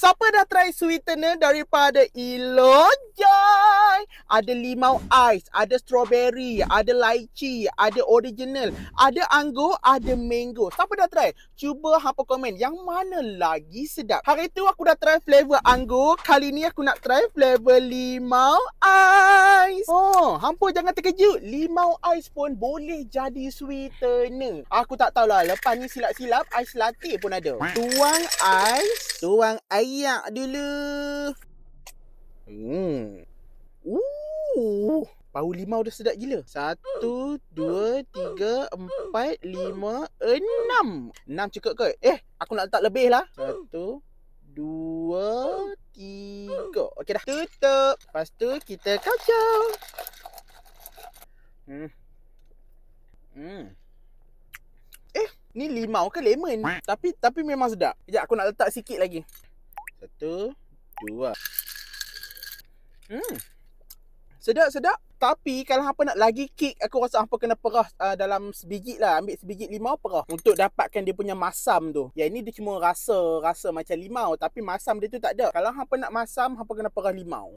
Siapa dah try sweetener daripada Elojoy? Ada limau ais, ada strawberry, ada lychee, ada original, ada anggur, ada mango. Siapa dah try? Cuba hampa komen yang mana lagi sedap. Hari tu aku dah try flavor anggur, kali ni aku nak try flavor limau ais. Oh, hampa jangan terkejut. Limau ais pun boleh jadi sweetener. Aku tak tahulah, lepas ni silap-silap ais latte pun ada. Tuang ais, tuang air dulu. Bau limau dah sedap gila. 1, 2, 3, 4, 5, 6. 6 cukup kot? Aku nak letak lebih lah. 1, 2, 3. Okey dah. Tutup. Lepas tu kita kacau. Ni limau ke lemon? Tapi memang sedap. Sekejap aku nak letak sikit lagi. 1, 2. Sedap. Tapi kalau hampa nak lagi kick, aku rasa hampa kena perah dalam sebiji lah. Ambil sebiji limau, perah untuk dapatkan dia punya masam tu. Yang ini dia cuma rasa macam limau, tapi masam dia tu tak ada. Kalau hampa nak masam, hampa kena perah limau.